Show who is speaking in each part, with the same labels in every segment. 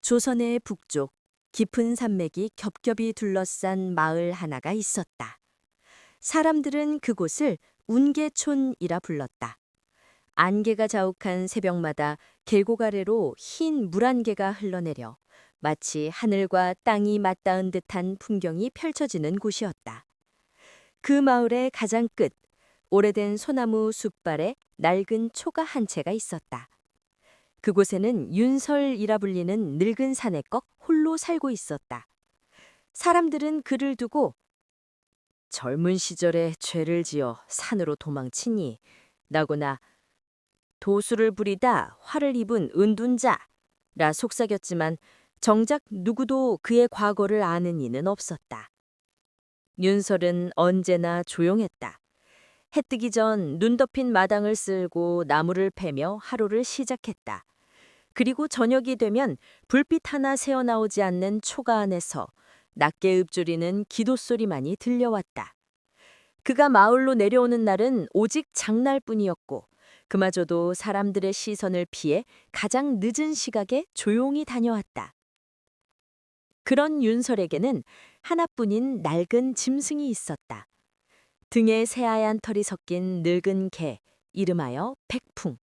Speaker 1: 조선의 북쪽 깊은 산맥이 겹겹이 둘러싼 마을 하나가 있었다. 사람들은 그곳을 운계촌이라 불렀다. 안개가 자욱한 새벽마다 계곡 아래로 흰 물안개가 흘러내려 마치 하늘과 땅이 맞닿은 듯한 풍경이 펼쳐지는 곳이었다. 그 마을의 가장 끝, 오래된 소나무 숲발에 낡은 초가 한 채가 있었다. 그곳에는 윤설이라 불리는 늙은 사내꺽 홀로 살고 있었다. 사람들은 그를 두고 젊은 시절에 죄를 지어 산으로 도망치니 나구나 도수를 부리다 화를 입은 은둔자라 속삭였지만 정작 누구도 그의 과거를 아는 이는 없었다. 윤설은 언제나 조용했다. 해 뜨기 전 눈 덮인 마당을 쓸고 나무를 패며 하루를 시작했다. 그리고 저녁이 되면 불빛 하나 새어나오지 않는 초가 안에서 낮게 읊조리는 기도 소리만이 들려왔다. 그가 마을로 내려오는 날은 오직 장날뿐이었고 그마저도 사람들의 시선을 피해 가장 늦은 시각에 조용히 다녀왔다. 그런 윤설에게는 하나뿐인 낡은 짐승이 있었다. 등에 새하얀 털이 섞인 늙은 개, 이름하여 백풍.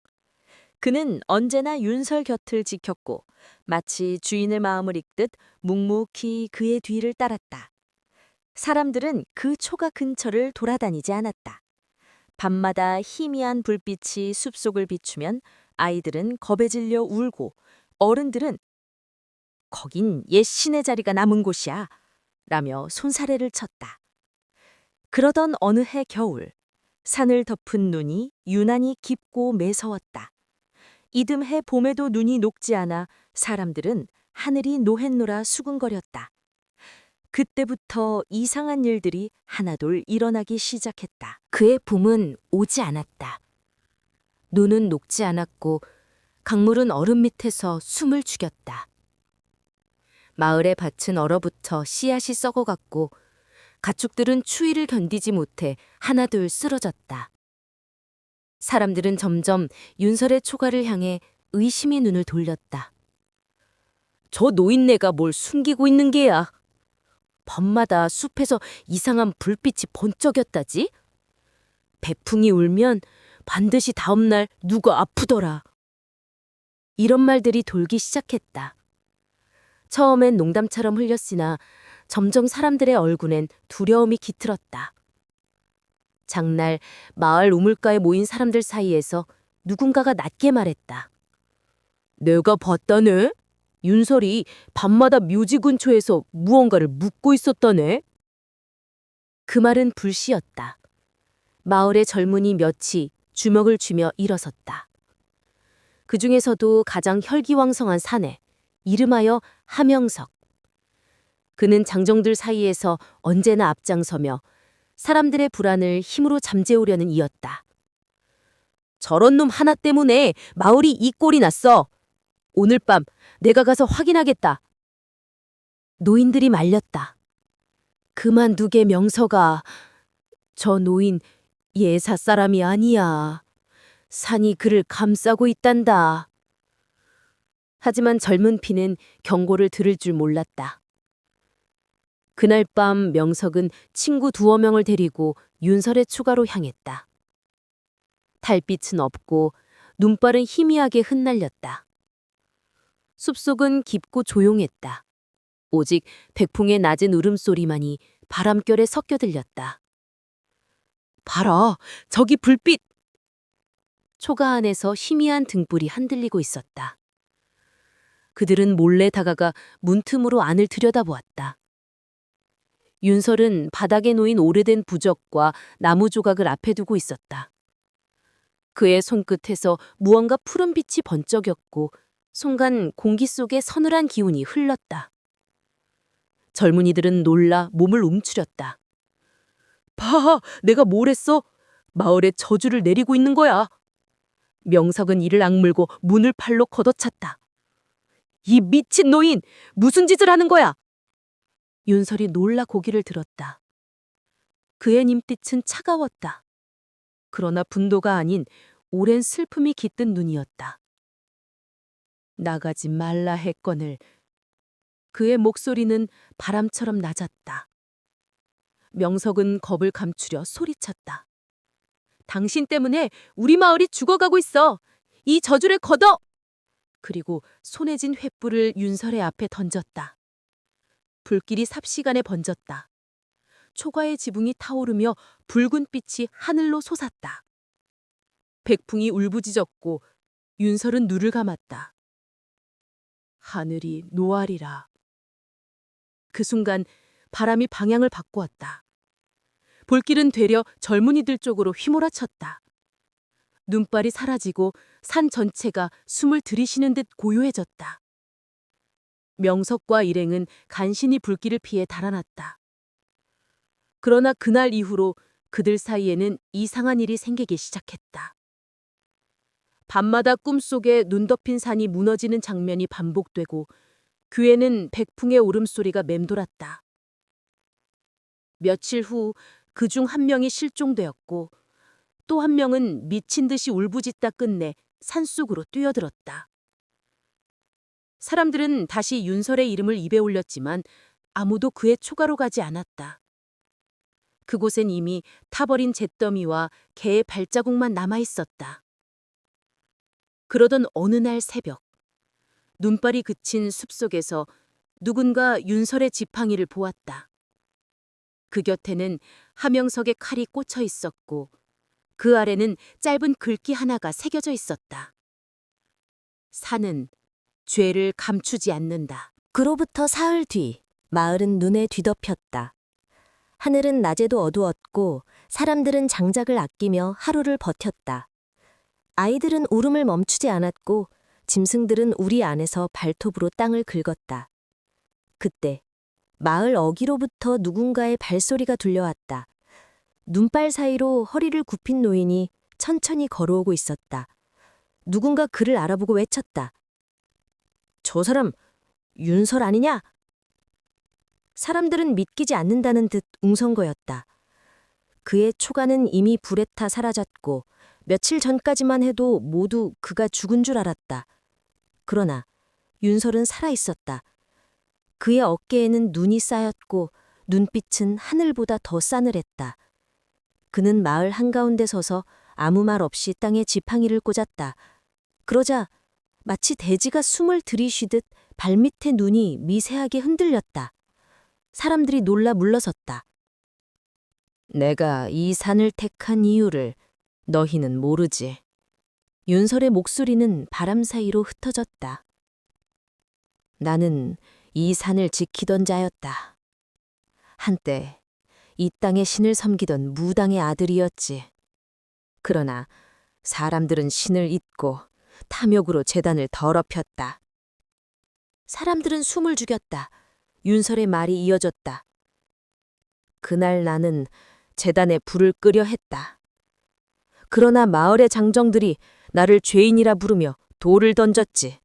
Speaker 1: 그는 언제나 윤설 곁을 지켰고 마치 주인의 마음을 읽듯 묵묵히 그의 뒤를 따랐다. 사람들은 그 초가 근처를 돌아다니지 않았다. 밤마다 희미한 불빛이 숲속을 비추면 아이들은 겁에 질려 울고 어른들은 거긴 옛 신의 자리가 남은 곳이야 라며 손사래를 쳤다. 그러던 어느 해 겨울, 산을 덮은 눈이 유난히 깊고 매서웠다. 이듬해 봄에도 눈이 녹지 않아 사람들은 하늘이 노했노라 수군거렸다. 그때부터 이상한 일들이 하나둘 일어나기 시작했다. 그의 봄은 오지 않았다. 눈은 녹지 않았고 강물은 얼음 밑에서 숨을 죽였다. 마을의 밭은 얼어붙어 씨앗이 썩어갔고 가축들은 추위를 견디지 못해 하나둘 쓰러졌다. 사람들은 점점 윤설의 초가를 향해 의심의 눈을 돌렸다. 저 노인네가 뭘 숨기고 있는 게야? 밤마다 숲에서 이상한 불빛이 번쩍였다지? 백풍이 울면 반드시 다음날 누가 아프더라. 이런 말들이 돌기 시작했다. 처음엔 농담처럼 흘렸으나 점점 사람들의 얼굴엔 두려움이 깃들었다. 장날 마을 우물가에 모인 사람들 사이에서 누군가가 낮게 말했다. 내가 봤다네? 윤설이 밤마다 묘지 근처에서 무언가를 묻고 있었다네? 그 말은 불시였다. 마을의 젊은이 몇이 주먹을 쥐며 일어섰다. 그 중에서도 가장 혈기왕성한 사내, 이름하여 하명석. 그는 장정들 사이에서 언제나 앞장서며 사람들의 불안을 힘으로 잠재우려는 이였다. 저런 놈 하나 때문에 마을이 이 꼴이 났어. 오늘 밤 내가 가서 확인하겠다. 노인들이 말렸다. 그만두게 명서가. 저 노인 예사 사람이 아니야. 산이 그를 감싸고 있단다. 하지만 젊은 피는 경고를 들을 줄 몰랐다. 그날 밤 명석은 친구 두어 명을 데리고 윤설의 초가로 향했다. 달빛은 없고 눈발은 희미하게 흩날렸다. 숲속은 깊고 조용했다. 오직 백풍의 낮은 울음소리만이 바람결에 섞여 들렸다. 봐라, 저기 불빛! 초가 안에서 희미한 등불이 흔들리고 있었다. 그들은 몰래 다가가 문틈으로 안을 들여다보았다. 윤설은 바닥에 놓인 오래된 부적과 나무 조각을 앞에 두고 있었다. 그의 손끝에서 무언가 푸른 빛이 번쩍였고 순간 공기 속에 서늘한 기운이 흘렀다. 젊은이들은 놀라 몸을 움츠렸다. 봐, 내가 뭘 했어? 마을에 저주를 내리고 있는 거야. 명석은 이를 악물고 문을 팔로 걷어찼다. 이 미친 노인! 무슨 짓을 하는 거야? 윤설이 놀라 고개를 들었다. 그의 님빛은 차가웠다. 그러나 분도가 아닌 오랜 슬픔이 깃든 눈이었다. 나가지 말라 했거늘 그의 목소리는 바람처럼 낮았다. 명석은 겁을 감추려 소리쳤다. 당신 때문에 우리 마을이 죽어가고 있어. 이 저주를 걷어! 그리고 손에 쥔 횃불을 윤설의 앞에 던졌다. 불길이 삽시간에 번졌다. 초가의 지붕이 타오르며 붉은 빛이 하늘로 솟았다. 백풍이 울부짖었고 윤설은 눈을 감았다. 하늘이 노하리라. 그 순간 바람이 방향을 바꾸었다. 불길은 되려 젊은이들 쪽으로 휘몰아쳤다. 눈발이 사라지고 산 전체가 숨을 들이쉬는 듯 고요해졌다. 명석과 일행은 간신히 불길을 피해 달아났다. 그러나 그날 이후로 그들 사이에는 이상한 일이 생기기 시작했다. 밤마다 꿈속에 눈 덮인 산이 무너지는 장면이 반복되고 귀에는 백풍의 울음소리가 맴돌았다. 며칠 후 그 중 한 명이 실종되었고 또 한 명은 미친 듯이 울부짖다 끝내 산속으로 뛰어들었다. 사람들은 다시 윤설의 이름을 입에 올렸지만 아무도 그의 초가로 가지 않았다. 그곳엔 이미 타버린 잿더미와 개의 발자국만 남아 있었다. 그러던 어느 날 새벽, 눈발이 그친 숲속에서 누군가 윤설의 지팡이를 보았다. 그 곁에는 하명석의 칼이 꽂혀 있었고 그 아래는 짧은 글귀 하나가 새겨져 있었다. 산은 죄를 감추지 않는다.
Speaker 2: 그로부터 사흘 뒤 마을은 눈에 뒤덮였다. 하늘은 낮에도 어두웠고 사람들은 장작을 아끼며 하루를 버텼다. 아이들은 울음을 멈추지 않았고 짐승들은 우리 안에서 발톱으로 땅을 긁었다. 그때 마을 어귀로부터 누군가의 발소리가 들려왔다. 눈발 사이로 허리를 굽힌 노인이 천천히 걸어오고 있었다. 누군가 그를 알아보고 외쳤다. 저 사람 윤설 아니냐? 사람들은 믿기지 않는다는 듯 웅성거렸다. 그의 초가는 이미 불에 타 사라졌고 며칠 전까지만 해도 모두 그가 죽은 줄 알았다. 그러나 윤설은 살아있었다. 그의 어깨에는 눈이 쌓였고 눈빛은 하늘보다 더 싸늘했다. 그는 마을 한가운데 서서 아무 말 없이 땅에 지팡이를 꽂았다. 그러자 마치 돼지가 숨을 들이쉬듯 발밑의 눈이 미세하게 흔들렸다. 사람들이 놀라 물러섰다. 내가 이 산을 택한 이유를 너희는 모르지. 윤설의 목소리는 바람 사이로 흩어졌다. 나는 이 산을 지키던 자였다. 한때 이 땅의 신을 섬기던 무당의 아들이었지. 그러나 사람들은 신을 잊고 탐욕으로 제단을 더럽혔다. 사람들은 숨을 죽였다. 윤설의 말이 이어졌다. 그날 나는 제단에 불을 끄려 했다. 그러나 마을의 장정들이 나를 죄인이라 부르며 돌을 던졌지.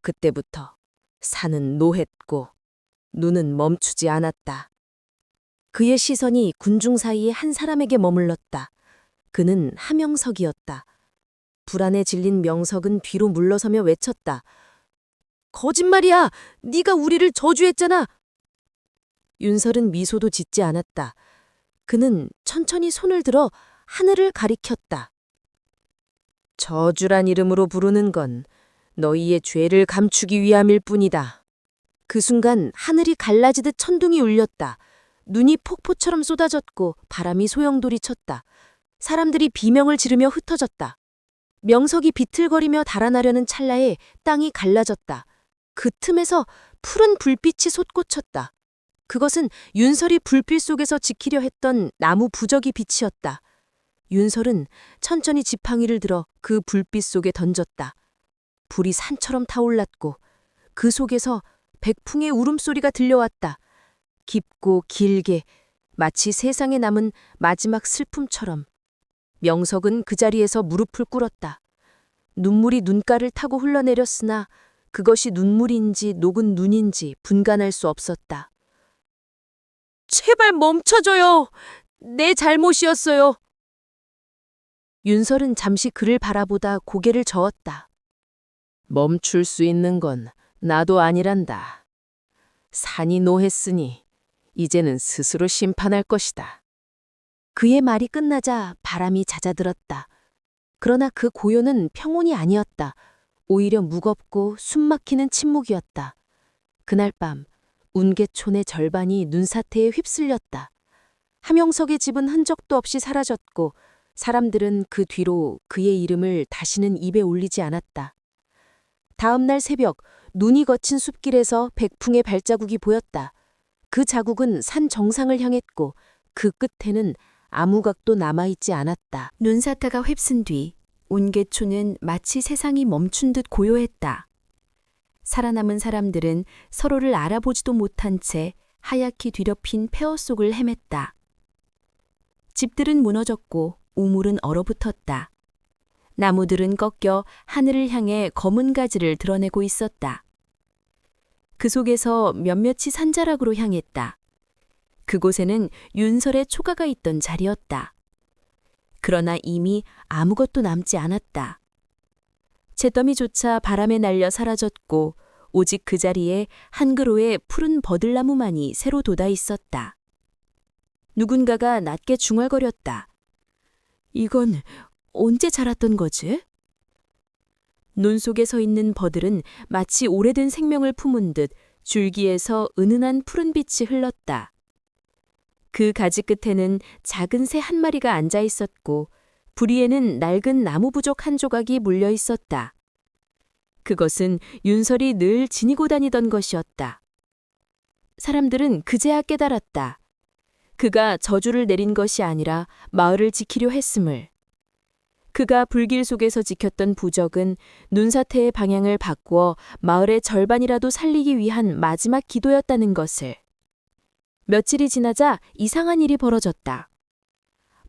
Speaker 2: 그때부터 산은 노했고 눈은 멈추지 않았다. 그의 시선이 군중 사이에 한 사람에게 머물렀다. 그는 하명석이었다. 불안에 질린 명석은 뒤로 물러서며 외쳤다. 거짓말이야! 네가 우리를 저주했잖아! 윤설은 미소도 짓지 않았다. 그는 천천히 손을 들어 하늘을 가리켰다. 저주란 이름으로 부르는 건 너희의 죄를 감추기 위함일 뿐이다. 그 순간 하늘이 갈라지듯 천둥이 울렸다. 눈이 폭포처럼 쏟아졌고 바람이 소용돌이 쳤다. 사람들이 비명을 지르며 흩어졌다. 명석이 비틀거리며 달아나려는 찰나에 땅이 갈라졌다. 그 틈에서 푸른 불빛이 솟구쳤다. 그것은 윤설이 불빛 속에서 지키려 했던 나무 부적이 빛이었다. 윤설은 천천히 지팡이를 들어 그 불빛 속에 던졌다. 불이 산처럼 타올랐고 그 속에서 백풍의 울음소리가 들려왔다. 깊고 길게 마치 세상에 남은 마지막 슬픔처럼. 명석은 그 자리에서 무릎을 꿇었다. 눈물이 눈가를 타고 흘러내렸으나 그것이 눈물인지 녹은 눈인지 분간할 수 없었다. 제발 멈춰줘요. 내 잘못이었어요. 윤설은 잠시 그를 바라보다 고개를 저었다. 멈출 수 있는 건 나도 아니란다. 산이 노했으니 이제는 스스로 심판할 것이다. 그의 말이 끝나자 바람이 잦아들었다. 그러나 그 고요는 평온이 아니었다. 오히려 무겁고 숨막히는 침묵이었다. 그날 밤 운계촌의 절반이 눈사태에 휩쓸렸다. 함영석의 집은 흔적도 없이 사라졌고 사람들은 그 뒤로 그의 이름을 다시는 입에 올리지 않았다. 다음 날 새벽 눈이 거친 숲길에서 백풍의 발자국이 보였다. 그 자국은 산 정상을 향했고 그 끝에는 아무 각도 남아있지 않았다.
Speaker 3: 눈사태가 휩쓴 뒤 운계초는 마치 세상이 멈춘 듯 고요했다. 살아남은 사람들은 서로를 알아보지도 못한 채 하얗게 뒤덮인 폐허 속을 헤맸다. 집들은 무너졌고 우물은 얼어붙었다. 나무들은 꺾여 하늘을 향해 검은 가지를 드러내고 있었다. 그 속에서 몇몇이 산자락으로 향했다. 그곳에는 윤설의 초가가 있던 자리였다. 그러나 이미 아무것도 남지 않았다. 잿더미조차 바람에 날려 사라졌고 오직 그 자리에 한 그루의 푸른 버들나무만이 새로 돋아 있었다. 누군가가 낮게 중얼거렸다. 이건 언제 자랐던 거지? 눈 속에 서 있는 버들은 마치 오래된 생명을 품은 듯 줄기에서 은은한 푸른빛이 흘렀다. 그 가지 끝에는 작은 새 한 마리가 앉아 있었고 부리에는 낡은 나무 부족 한 조각이 물려 있었다. 그것은 윤설이 늘 지니고 다니던 것이었다. 사람들은 그제야 깨달았다. 그가 저주를 내린 것이 아니라 마을을 지키려 했음을. 그가 불길 속에서 지켰던 부적은 눈사태의 방향을 바꾸어 마을의 절반이라도 살리기 위한 마지막 기도였다는 것을. 며칠이 지나자 이상한 일이 벌어졌다.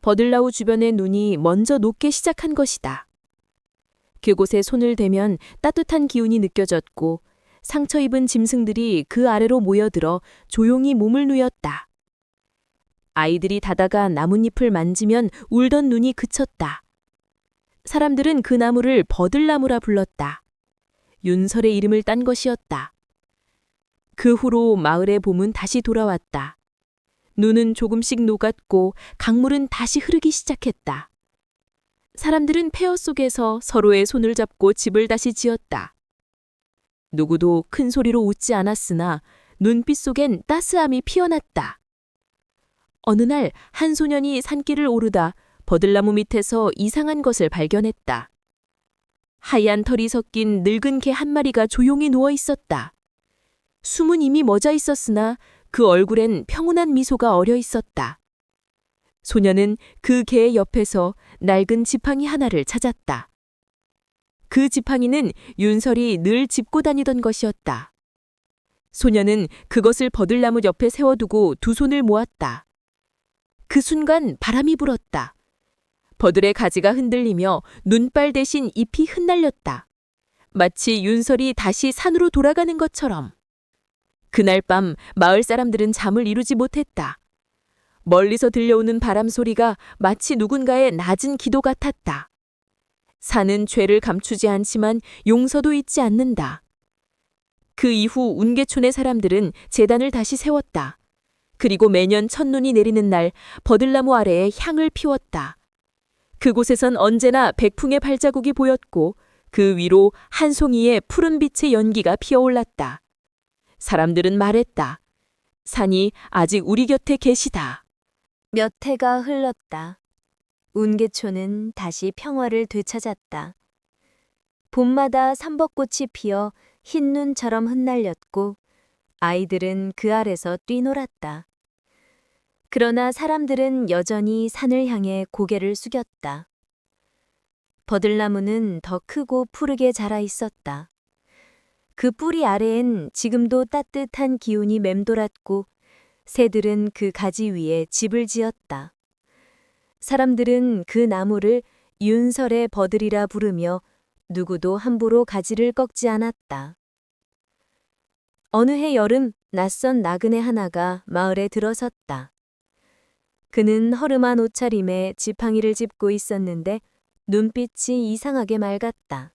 Speaker 3: 버들나무 주변의 눈이 먼저 녹기 시작한 것이다. 그곳에 손을 대면 따뜻한 기운이 느껴졌고 상처 입은 짐승들이 그 아래로 모여들어 조용히 몸을 누였다. 아이들이 다다가 나뭇잎을 만지면 울던 눈이 그쳤다. 사람들은 그 나무를 버들나무라 불렀다. 윤설의 이름을 딴 것이었다. 그 후로 마을의 봄은 다시 돌아왔다. 눈은 조금씩 녹았고 강물은 다시 흐르기 시작했다. 사람들은 폐허 속에서 서로의 손을 잡고 집을 다시 지었다. 누구도 큰 소리로 웃지 않았으나 눈빛 속엔 따스함이 피어났다. 어느 날 한 소년이 산길을 오르다 버들나무 밑에서 이상한 것을 발견했다. 하얀 털이 섞인 늙은 개 한 마리가 조용히 누워 있었다. 숨은 이미 멎어 있었으나 그 얼굴엔 평온한 미소가 어려 있었다. 소년은 그 개의 옆에서 낡은 지팡이 하나를 찾았다. 그 지팡이는 윤설이 늘 짚고 다니던 것이었다. 소년은 그것을 버들나무 옆에 세워두고 두 손을 모았다. 그 순간 바람이 불었다. 버들의 가지가 흔들리며 눈발 대신 잎이 흩날렸다. 마치 윤설이 다시 산으로 돌아가는 것처럼. 그날 밤 마을 사람들은 잠을 이루지 못했다. 멀리서 들려오는 바람 소리가 마치 누군가의 낮은 기도 같았다. 산은 죄를 감추지 않지만 용서도 잊지 않는다. 그 이후 운계촌의 사람들은 제단을 다시 세웠다. 그리고 매년 첫눈이 내리는 날 버들나무 아래에 향을 피웠다. 그곳에선 언제나 백풍의 발자국이 보였고 그 위로 한 송이의 푸른 빛의 연기가 피어올랐다. 사람들은 말했다. 산이 아직 우리 곁에 계시다. 몇 해가 흘렀다. 운계초는 다시 평화를 되찾았다. 봄마다 삼벚꽃이 피어 흰 눈처럼 흩날렸고 아이들은 그 아래서 뛰놀았다. 그러나 사람들은 여전히 산을 향해 고개를 숙였다. 버들나무는 더 크고 푸르게 자라 있었다. 그 뿌리 아래엔 지금도 따뜻한 기운이 맴돌았고 새들은 그 가지 위에 집을 지었다. 사람들은 그 나무를 윤설의 버들이라 부르며 누구도 함부로 가지를 꺾지 않았다. 어느 해 여름 낯선 나그네 하나가 마을에 들어섰다. 그는 허름한 옷차림에 지팡이를 짚고 있었는데 눈빛이 이상하게 맑았다.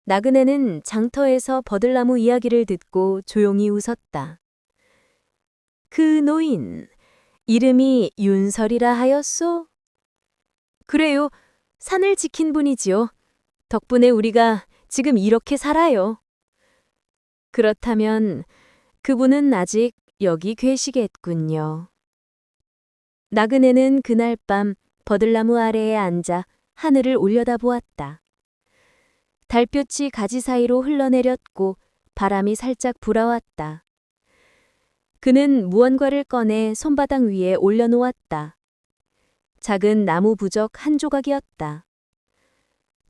Speaker 2: 나그네는 장터에서 버들나무 이야기를 듣고 조용히 웃었다. 그 노인, 이름이 윤설이라 하였소? 그래요. 산을 지킨 분이지요. 덕분에 우리가 지금 이렇게 살아요. 그렇다면 그분은 아직 여기 계시겠군요. 나그네는 그날 밤 버들나무 아래에 앉아 하늘을 올려다보았다. 달볕이 가지 사이로 흘러내렸고 바람이 살짝 불어왔다. 그는 무언가를 꺼내 손바닥 위에 올려놓았다. 작은 나무 부적 한 조각이었다.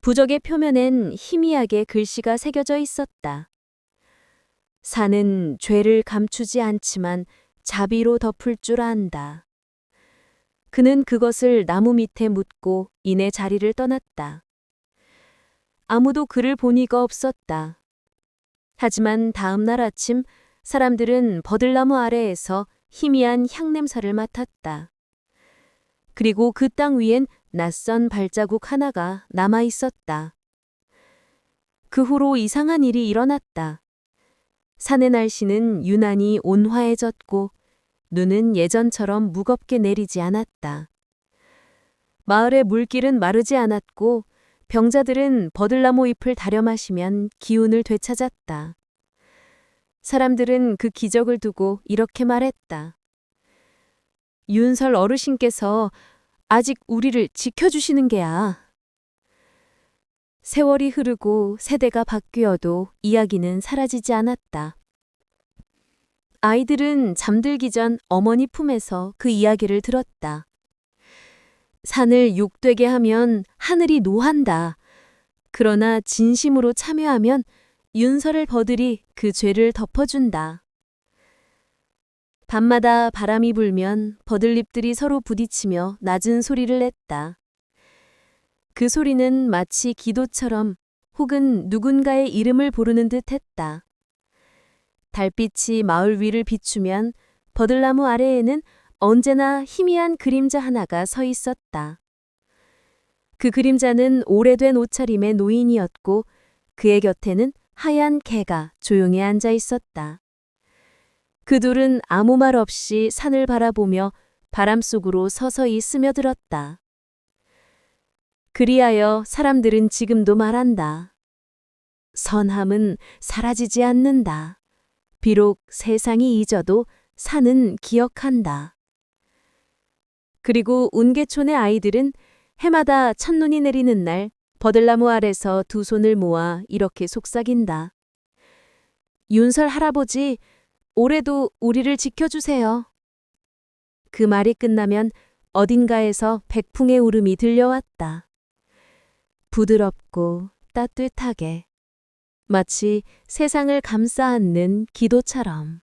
Speaker 2: 부적의 표면엔 희미하게 글씨가 새겨져 있었다. 산은 죄를 감추지 않지만 자비로 덮을 줄 안다. 그는 그것을 나무 밑에 묻고 이내 자리를 떠났다. 아무도 그를 본 이가 없었다. 하지만 다음 날 아침 사람들은 버들나무 아래에서 희미한 향냄새를 맡았다. 그리고 그 땅 위엔 낯선 발자국 하나가 남아 있었다. 그 후로 이상한 일이 일어났다. 산의 날씨는 유난히 온화해졌고 눈은 예전처럼 무겁게 내리지 않았다. 마을의 물길은 마르지 않았고 병자들은 버들나무 잎을 다려 마시면 기운을 되찾았다. 사람들은 그 기적을 두고 이렇게 말했다. 윤설 어르신께서 아직 우리를 지켜주시는 게야. 세월이 흐르고 세대가 바뀌어도 이야기는 사라지지 않았다. 아이들은 잠들기 전 어머니 품에서 그 이야기를 들었다. 산을 욕되게 하면 하늘이 노한다. 그러나 진심으로 참여하면 윤설의 버들이 그 죄를 덮어준다. 밤마다 바람이 불면 버들잎들이 서로 부딪히며 낮은 소리를 냈다. 그 소리는 마치 기도처럼 혹은 누군가의 이름을 부르는 듯 했다. 달빛이 마을 위를 비추면 버들나무 아래에는 언제나 희미한 그림자 하나가 서 있었다. 그 그림자는 오래된 옷차림의 노인이었고 그의 곁에는 하얀 개가 조용히 앉아 있었다. 그 둘은 아무 말 없이 산을 바라보며 바람 속으로 서서히 스며들었다. 그리하여 사람들은 지금도 말한다. 선함은 사라지지 않는다. 비록 세상이 잊어도 산은 기억한다. 그리고 운계촌의 아이들은 해마다 첫눈이 내리는 날 버들나무 아래서 두 손을 모아 이렇게 속삭인다. 윤설 할아버지, 올해도 우리를 지켜주세요. 그 말이 끝나면 어딘가에서 백풍의 울음이 들려왔다. 부드럽고 따뜻하게, 마치 세상을 감싸 안는 기도처럼.